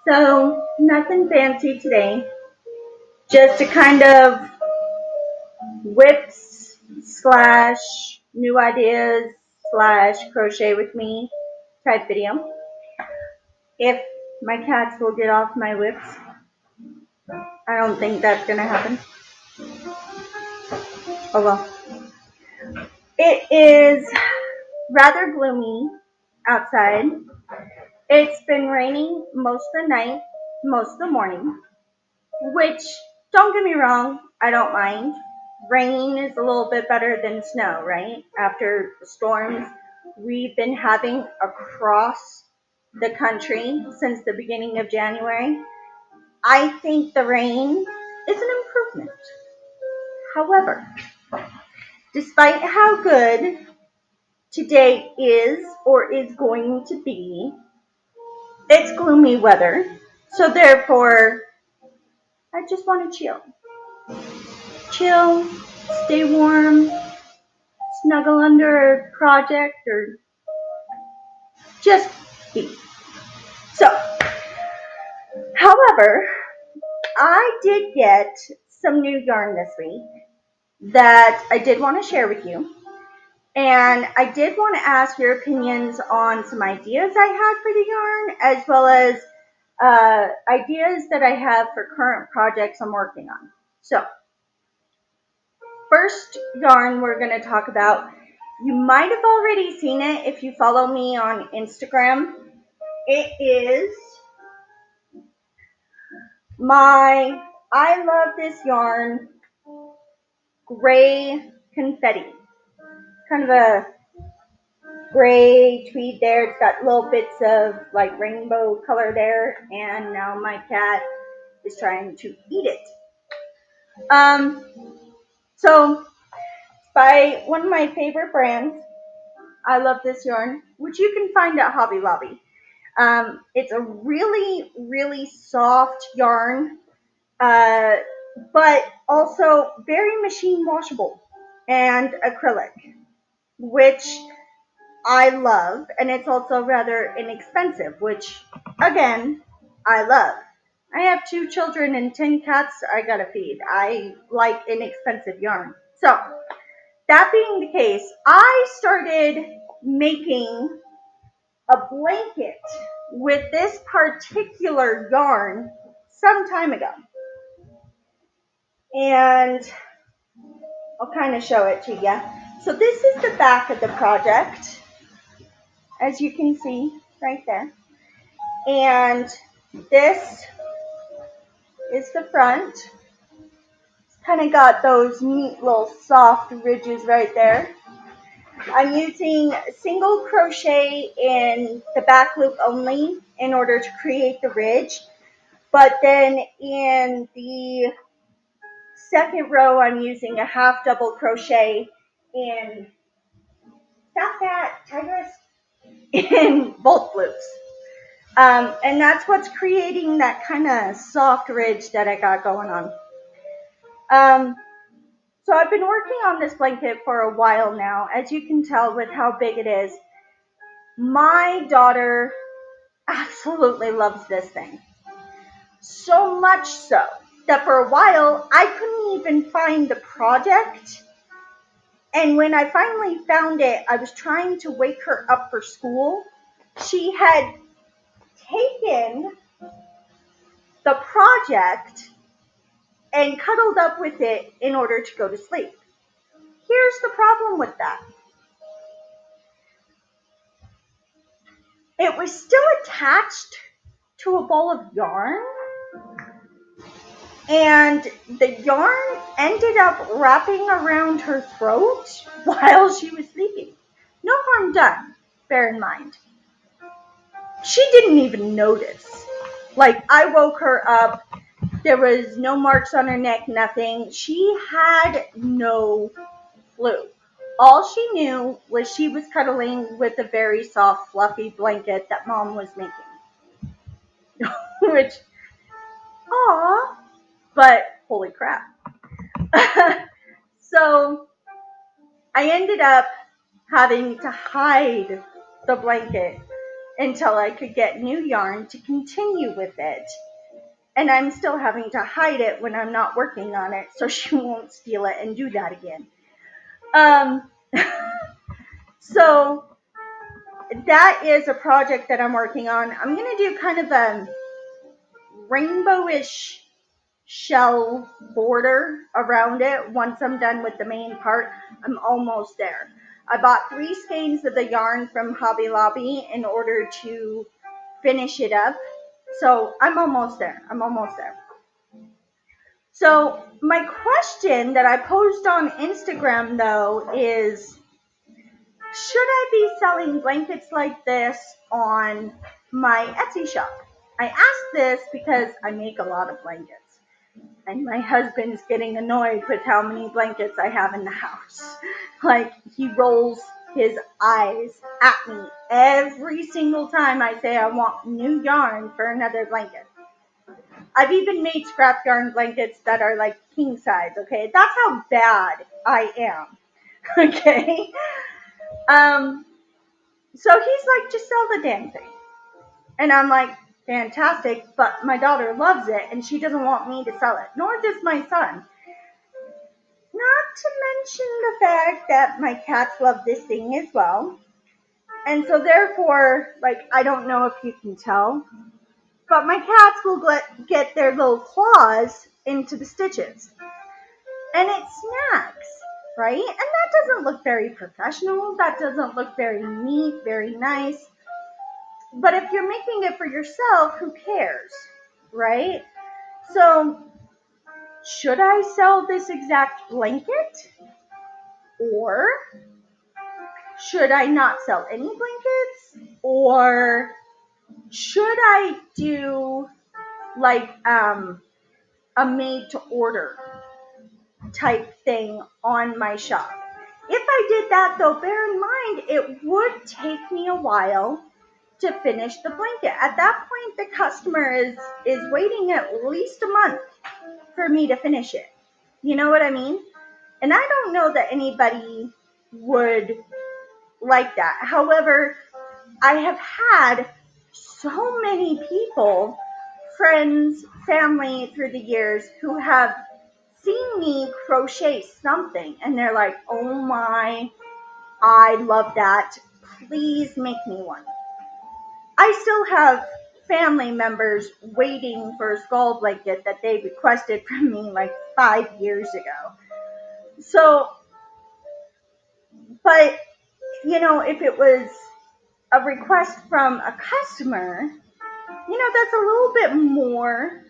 So, nothing fancy today. Just a kind of whips slash new ideas slash crochet with me type video. If my cats will get off my whips, I don't think that's gonna happen. Oh well. It is rather gloomy outside. It's been raining most of the night, most of the morning, which, don't get me wrong, I don't mind. Rain is a little bit better than snow, right? After the storms we've been having across the country since the beginning of January, I think the rain is an improvement. However, despite how good today is or is going to be, it's gloomy weather. So therefore, I just want to chill. Chill, stay warm, snuggle under a project, or just be. So, however, I did get some new yarn this week that I did want to share with you. And I did want to ask your opinions on some ideas I had for the yarn, as well as ideas that I have for current projects I'm working on. So, first yarn we're going to talk about, you might have already seen it if you follow me on Instagram. It is my I Love This Yarn gray confetti. Kind of a gray tweed there. It's got little bits of like rainbow color there, and now my cat is trying to eat it. So by one of my favorite brands, I Love This Yarn, which you can find at Hobby Lobby. It's a really, really soft yarn, but also very machine washable and acrylic, which I love, and it's also rather inexpensive, which again, I love. I have 2 children and 10 cats I gotta feed. I like inexpensive yarn. So, that being the case, I started making a blanket with this particular yarn some time ago. And I'll kind of show it to you. So this is the back of the project, as you can see right there. And this is the front. It's kind of got those neat little soft ridges right there. I'm using single crochet in the back loop only in order to create the ridge. But then in the second row, I'm using a half double crochet in, stop that, Tigress, in both loops. And that's what's creating that kind of soft ridge that I got going on. So I've been working on this blanket for a while now, as you can tell with how big it is. My daughter absolutely loves this thing. So much so that for a while I couldn't even find the project. And when I finally found it, I was trying to wake her up for school. She had taken the project and cuddled up with it in order to go to sleep. Here's the problem with that. It was still attached to a ball of yarn, and the yarn ended up wrapping around her throat while she was sleeping. No harm done, bear in mind. She didn't even notice. Like, I woke her up, there was no marks on her neck, nothing. She had no clue. All she knew was she was cuddling with a very soft, fluffy blanket that Mom was making. Which, aw, but holy crap. So I ended up having to hide the blanket until I could get new yarn to continue with it. And I'm still having to hide it when I'm not working on it so she won't steal it and do that again. Um, so that is a project that I'm working on. I'm going to do kind of a rainbowish shell border around it once I'm done with the main part. I'm almost there. I bought 3 skeins of the yarn from Hobby Lobby in order to finish it up. So I'm almost there. So my question that I posed on Instagram though is, should I be selling blankets like this on my Etsy shop? I asked this because I make a lot of blankets. And my husband's getting annoyed with how many blankets I have in the house. Like, he rolls his eyes at me every single time I say I want new yarn for another blanket. I've even made scrap yarn blankets that are like king size, okay? That's how bad I am, okay? So he's like, just sell the damn thing. And I'm like, fantastic, but my daughter loves it and she doesn't want me to sell it, nor does my son. Not to mention the fact that my cats love this thing as well. And so therefore, like, I don't know if you can tell, but my cats will get their little claws into the stitches. And it snags, right? And that doesn't look very professional. That doesn't look very neat, very nice. But if you're making it for yourself, who cares, right? So, should I sell this exact blanket? Or should I not sell any blankets? Or should I do like a made to order type thing on my shop? If I did that though, bear in mind it would take me a while to finish the blanket. At that point the customer is waiting at least a month for me to finish it. You know what I mean? And I don't know that anybody would like that. However, I have had so many people, friends, family through the years who have seen me crochet something and they're like, oh my, I love that. Please make me one. I still have family members waiting for a skull blanket that they requested from me like 5 years ago. So, but if it was a request from a customer, that's a little bit more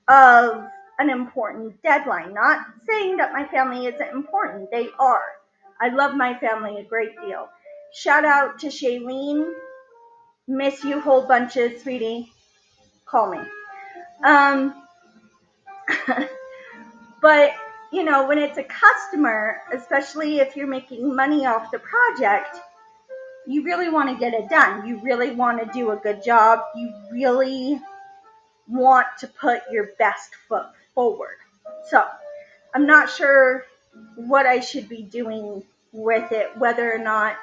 of an important deadline. Not saying that my family isn't important. They are. I love my family a great deal. Shout out to Shailene. Miss you whole bunches, sweetie. Call me. Um, but, when it's a customer, especially if you're making money off the project, you really want to get it done. You really want to do a good job. You really want to put your best foot forward. So I'm not sure what I should be doing with it, whether or not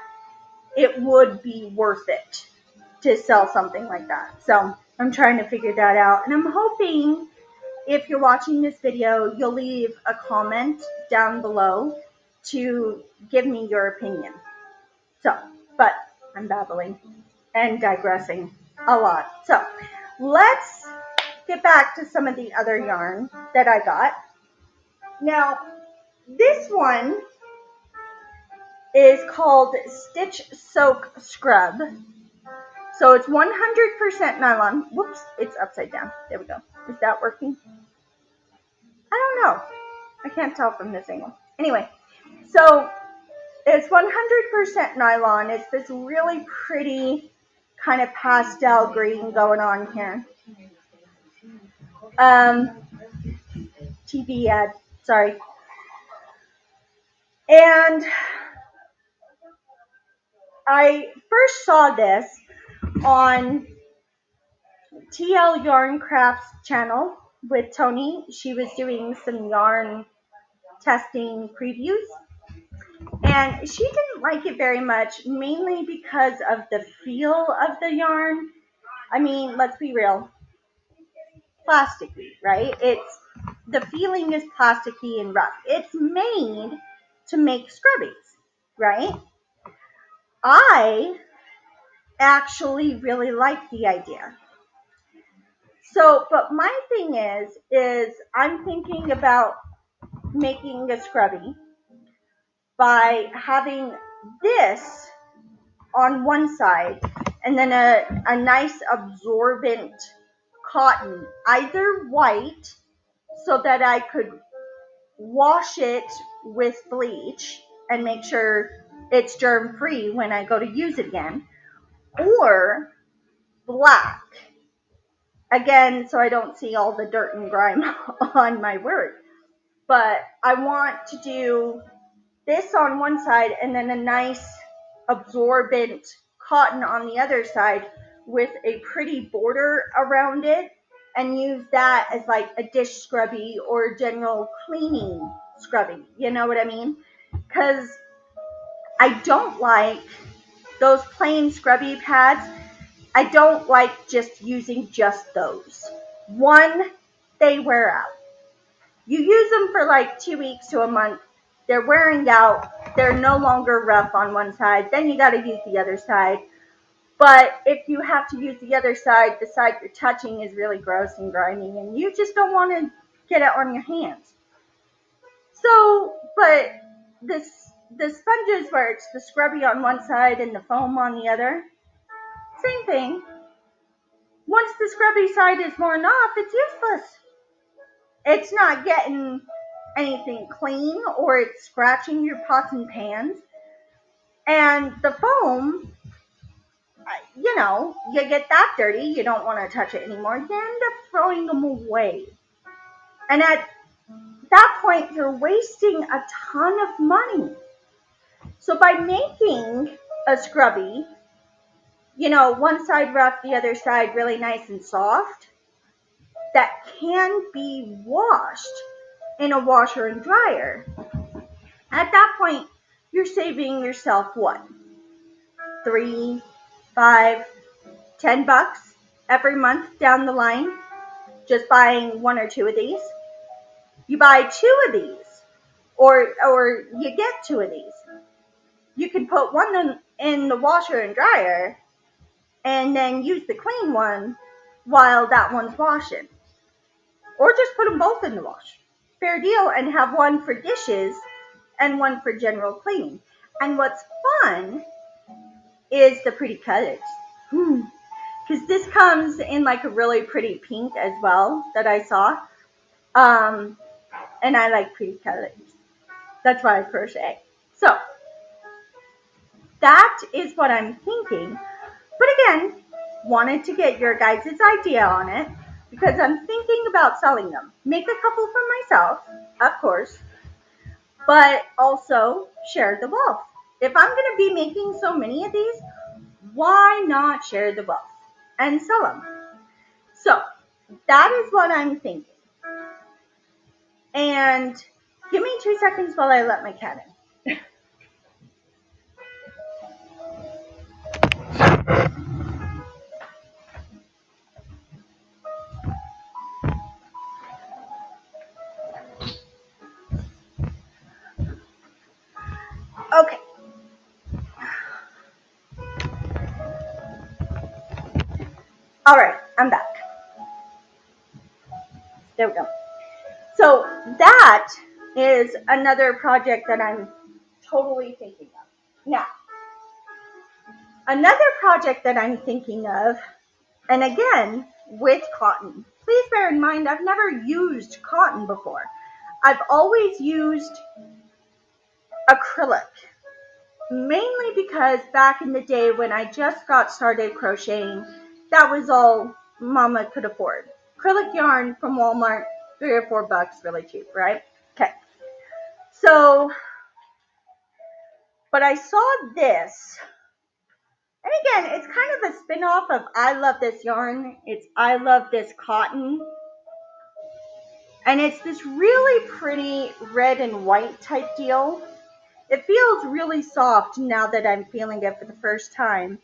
it would be worth it to sell something like that. So I'm trying to figure that out. And I'm hoping if you're watching this video, you'll leave a comment down below to give me your opinion. So, but I'm babbling and digressing a lot. So let's get back to some of the other yarn that I got. Now, this one is called Stitch Soak Scrub. So it's 100% nylon. Whoops, it's upside down. There we go. Is that working? I don't know. I can't tell from this angle. Anyway, so it's 100% nylon. It's this really pretty kind of pastel green going on here. TV ad, sorry. And I first saw this on TL Yarn Crafts channel with Tony. She was doing some yarn testing previews. And she didn't like it very much, mainly because of the feel of the yarn. I mean, let's be real, plasticky, right? The feeling is plasticky and rough. It's made to make scrubbies, right? I actually really like the idea. So, but my thing is I'm thinking about making a scrubby by having this on one side and then a nice absorbent cotton, either white, so that I could wash it with bleach and make sure it's germ free when I go to use it again, or black, again, so I don't see all the dirt and grime on my work. But I want to do this on one side and then a nice absorbent cotton on the other side with a pretty border around it, and use that as like a dish scrubby or general cleaning scrubby. You know what I mean? Because I don't like those plain scrubby pads. I don't like just using just those. One, they wear out. You use them for like 2 weeks to a month. They're wearing out. They're no longer rough on one side. Then you got to use the other side. But if you have to use the other side, the side you're touching is really gross and grimy, and you just don't want to get it on your hands. So, but the sponges where it's the scrubby on one side and the foam on the other, same thing. Once the scrubby side is worn off, it's useless. It's not getting anything clean, or it's scratching your pots and pans. And the foam, you get that dirty, you don't want to touch it anymore. You end up throwing them away. And at that point, you're wasting a ton of money. So by making a scrubby, one side rough, the other side really nice and soft, that can be washed in a washer and dryer. At that point, you're saving yourself what? 3, 5, $10 every month down the line, just buying one or two of these. You buy two of these, or you get two of these. You can put one in the washer and dryer, and then use the clean one while that one's washing. Or just put them both in the wash. Fair deal, and have one for dishes and one for general cleaning. And what's fun is the pretty colors. Because this comes in like a really pretty pink as well that I saw. And I like pretty colors. That's why I crochet. So that is what I'm thinking. But again, wanted to get your guys' idea on it because I'm thinking about selling them. Make a couple for myself, of course, but also share the wealth. If I'm going to be making so many of these, why not share the wealth and sell them? So that is what I'm thinking. And give me 2 seconds while I let my cat in. Okay. All right, I'm back. There we go. So that is another project that I'm totally thinking of. Now, another project that I'm thinking of, and again, with cotton. Please bear in mind, I've never used cotton before. I've always used acrylic, mainly because back in the day when I just got started crocheting, that was all mama could afford. Acrylic yarn from Walmart, $3 or $4, really cheap, right? Okay. So, but I saw this, and again, it's kind of a spin-off of I Love This Yarn. It's I Love This Cotton. And it's this really pretty red and white type deal. It feels really soft now that I'm feeling it for the first time.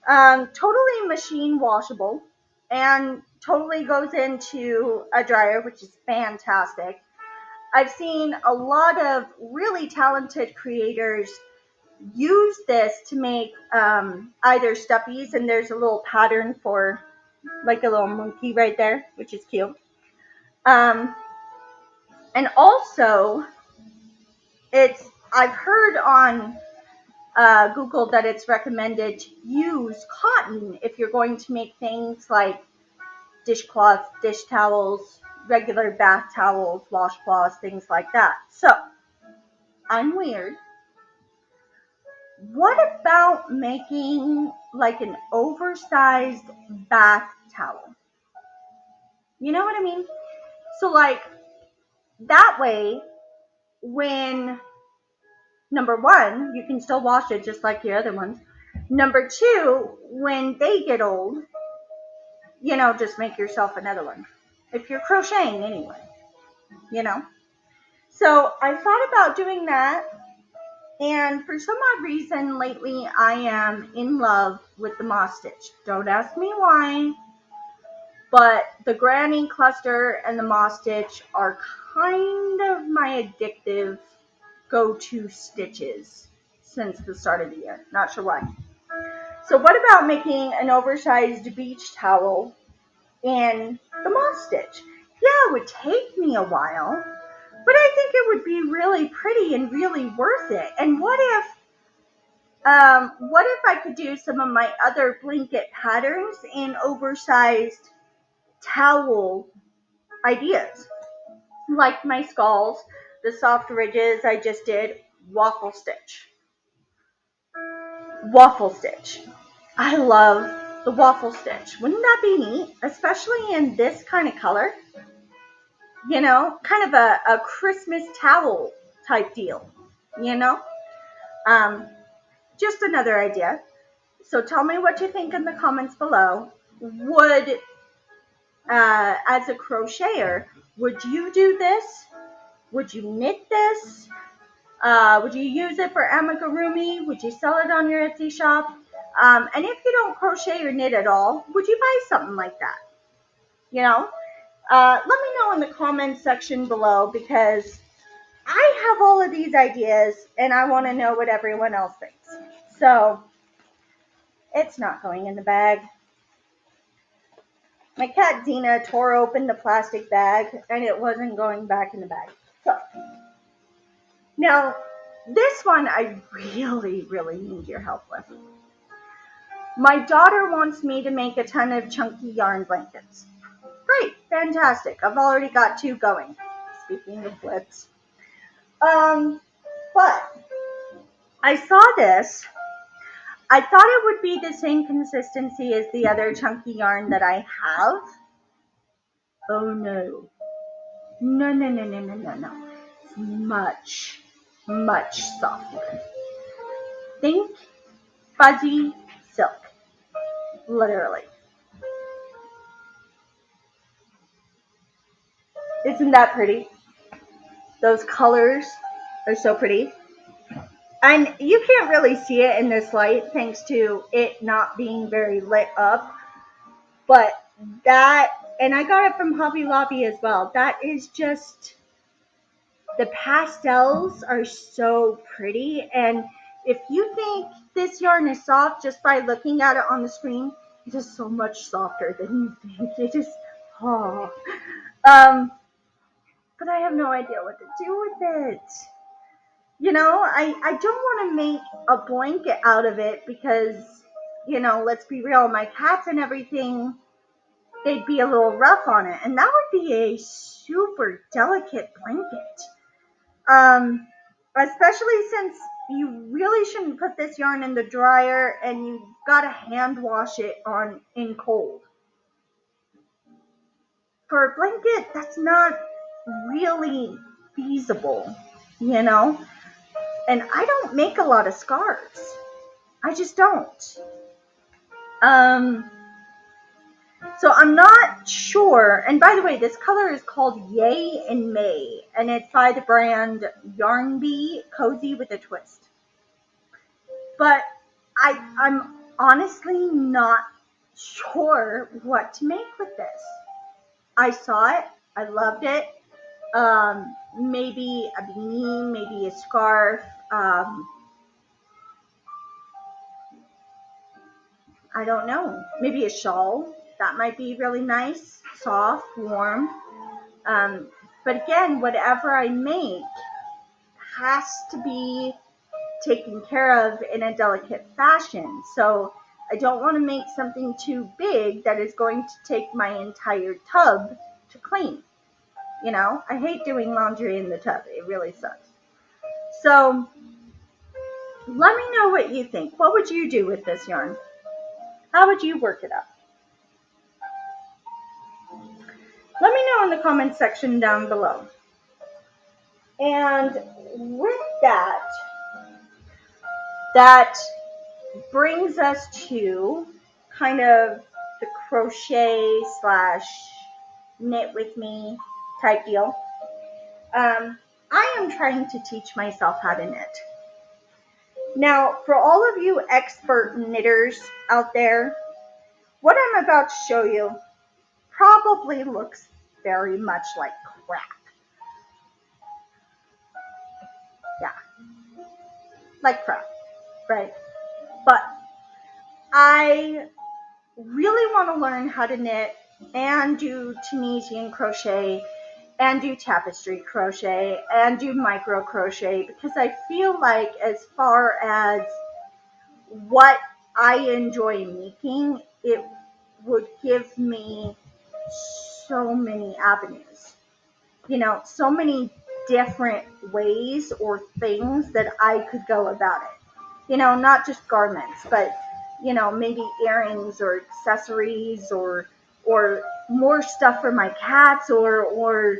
Totally machine washable and totally goes into a dryer, which is fantastic. I've seen a lot of really talented creators use this to make either stuffies, and there's a little pattern for like a little monkey right there, which is cute. Um, and also, I've heard on Google that it's recommended to use cotton if you're going to make things like dishcloths, dish towels, regular bath towels, washcloths, things like that. So, I'm weird. What about making like an oversized bath towel? You know what I mean? So, like, that way, when number one, you can still wash it just like the other ones. Number two, when they get old, just make yourself another one. If you're crocheting anyway, you know. So I thought about doing that, and for some odd reason lately I am in love with the moss stitch. Don't ask me why, but the granny cluster and the moss stitch are kind of my addictive go-to stitches since the start of the year. Not sure why. So what about making an oversized beach towel in the moss stitch? Yeah, it would take me a while, but I think it would be really pretty and really worth it. And what if I could do some of my other blanket patterns in oversized towel ideas, like my skulls, the soft ridges I just did, waffle stitch. Waffle stitch. I love the waffle stitch. Wouldn't that be neat? Especially in this kind of color. Kind of a Christmas towel type deal. You know? Um, just another idea. So tell me what you think in the comments below. As a crocheter, would you do this? Would you knit this? Would you use it for amigurumi? Would you sell it on your Etsy shop? And if you don't crochet or knit at all, would you buy something like that? Let me know in the comments section below, because I have all of these ideas and I want to know what everyone else thinks. So it's not going in the bag. My cat Zena tore open the plastic bag and it wasn't going back in the bag. So now this one I really, really need your help with. My daughter wants me to make a ton of chunky yarn blankets. Great, fantastic. I've already got 2 going. Speaking of flips. But I saw this. I thought it would be the same consistency as the other chunky yarn that I have. Oh no. No, no, no, no, no, no, no. It's much, much softer. Think fuzzy silk. Literally. Isn't that pretty? Those colors are so pretty. And you can't really see it in this light thanks to it not being very lit up. But that, and I got it from Hobby Lobby as well. That is just, the pastels are so pretty. And if you think this yarn is soft just by looking at it on the screen, it is so much softer than you think. It is, oh. But I have no idea what to do with it. I don't want to make a blanket out of it because, let's be real, my cats and everything, they'd be a little rough on it. And that would be a super delicate blanket. Especially since you really shouldn't put this yarn in the dryer and you've got to hand wash it in cold. For a blanket, that's not really feasible, And I don't make a lot of scarves. I just don't. So I'm not sure. And by the way, this color is called Yay in May, and it's by the brand Yarn Bee Cozy with a Twist. But I'm honestly not sure what to make with this. I saw it. I loved it. Maybe a beanie, maybe a scarf. I don't know. Maybe a shawl. That might be really nice, soft, warm. Um, but again, whatever I make has to be taken care of in a delicate fashion. So I don't want to make something too big that is going to take my entire tub to clean. You know, I hate doing laundry in the tub. It really sucks. So let me know what you think. What would you do with this yarn? How would you work it up? Let me know in the comments section down below. And with that brings us to kind of the crochet / knit with me type deal. I am trying to teach myself how to knit. Now, for all of you expert knitters out there, what I'm about to show you probably looks very much like crap. Yeah, like crap, right? But I really want to learn how to knit and do Tunisian crochet and do tapestry crochet and do micro crochet, because I feel like as far as what I enjoy making, it would give me so many avenues, you know, so many different ways or things that I could go about it. You know, not just garments, but, you know, maybe earrings or accessories or more stuff for my cats or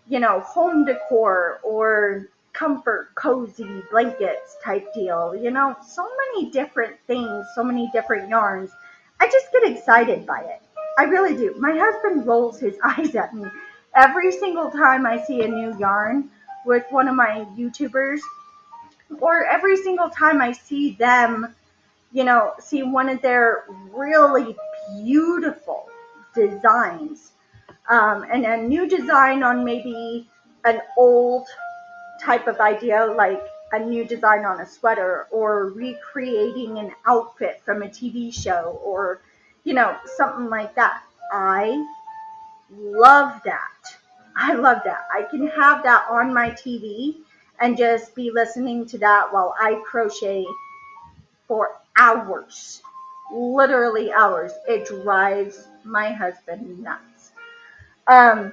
you know, home decor or comfort, cozy blankets type deal. You know, so many different things, so many different yarns. I just get excited by it. I really do. My husband rolls his eyes at me every single time I see a new yarn with one of my YouTubers, or every single time I see them, you know, see one of their really beautiful designs, and a new design on maybe an old type of idea, like a new design on a sweater, or recreating an outfit from a TV show, or, you know, something like that. I love that. I love that. I can have that on my TV and just be listening to that while I crochet for hours. Literally hours. It drives my husband nuts. Um,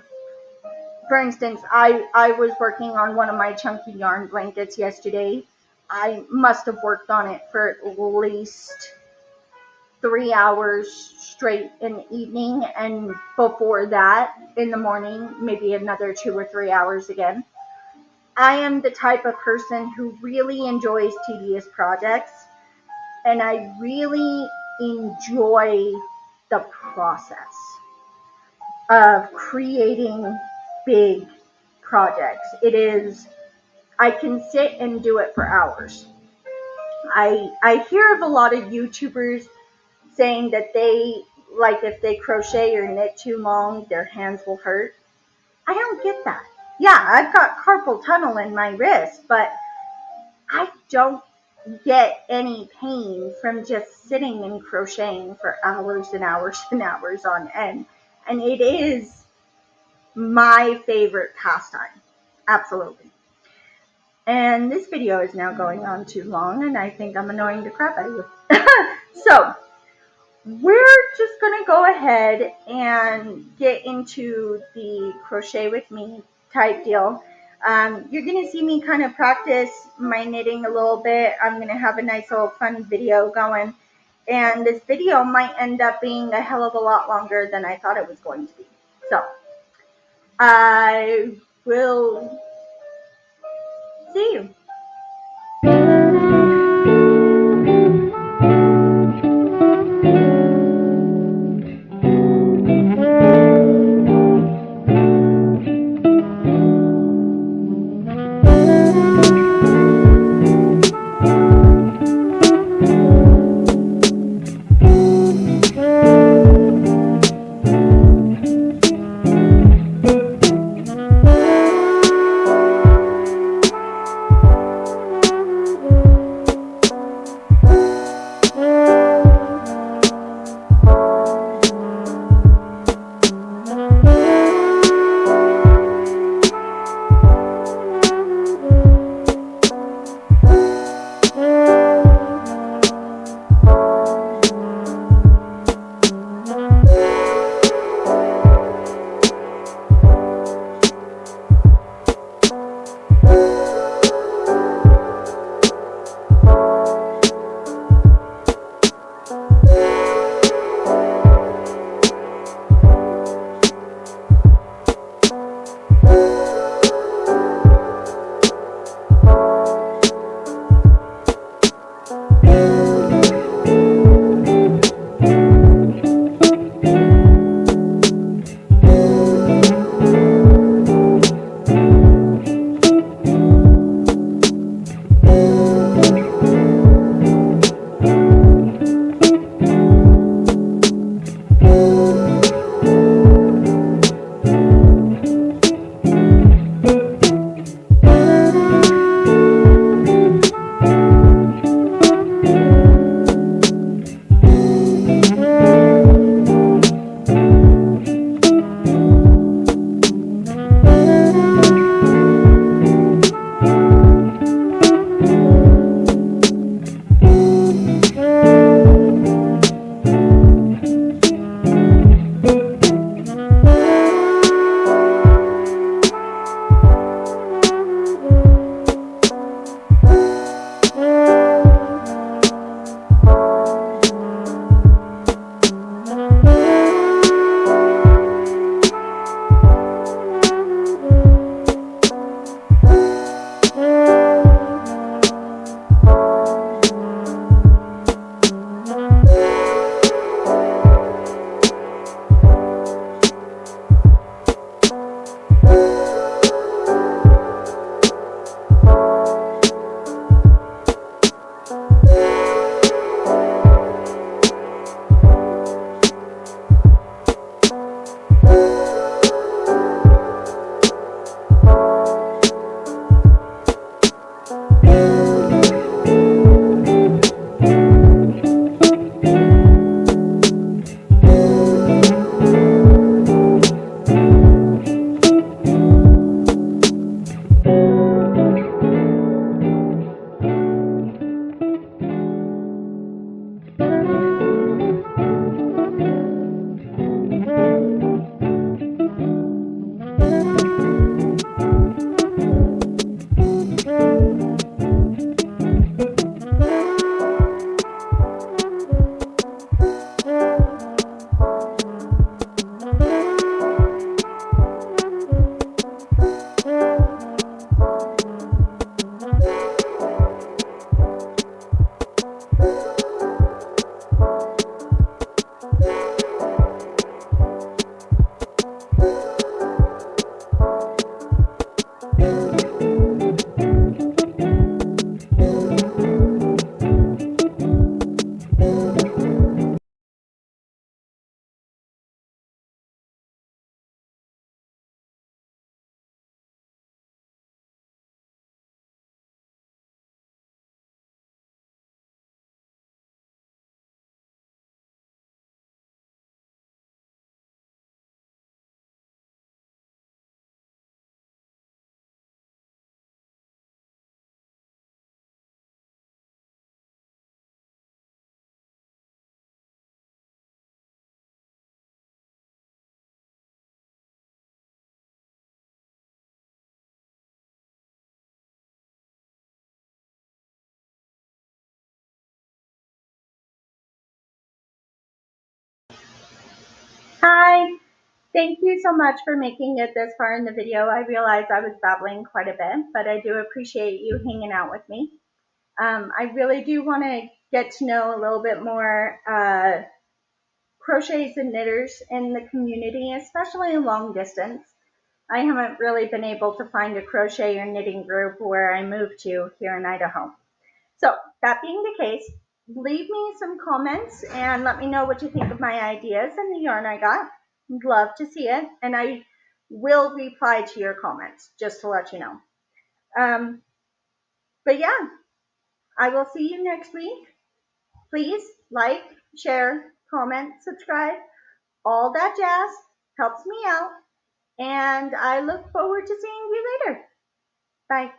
for instance, I was working on one of my chunky yarn blankets yesterday. I must have worked on it for at least 3 hours straight in the evening, and before that in the morning, maybe another 2 or 3 hours again. I am the type of person who really enjoys tedious projects, and I really enjoy the process of creating big projects. It is, I can sit and do it for hours. I hear of a lot of YouTubers saying that they, like, if they crochet or knit too long, their hands will hurt. I don't get that. Yeah, I've got carpal tunnel in my wrist, but I don't get any pain from just sitting and crocheting for hours and hours and hours on end. And it is my favorite pastime. Absolutely. And this video is now going on too long, and I think I'm annoying the crap out of you. So, we're just going to go ahead and get into the crochet with me type deal. You're going to see me kind of practice my knitting a little bit. I'm going to have a nice little fun video going. And this video might end up being a hell of a lot longer than I thought it was going to be. So, I will see you. Hi, thank you so much for making it this far in the video. I realized I was babbling quite a bit, but I do appreciate you hanging out with me. I really do want to get to know a little bit more crocheters and knitters in the community, especially long distance. I haven't really been able to find a crochet or knitting group where I moved to here in Idaho. So, that being the case, leave me some comments and let me know what you think of my ideas and the yarn I got. I'd love to see it, and I will reply to your comments just to let you know. Um, but yeah, I will see you next week. Please like, share, comment, subscribe, all that jazz helps me out. And I look forward to seeing you later. Bye.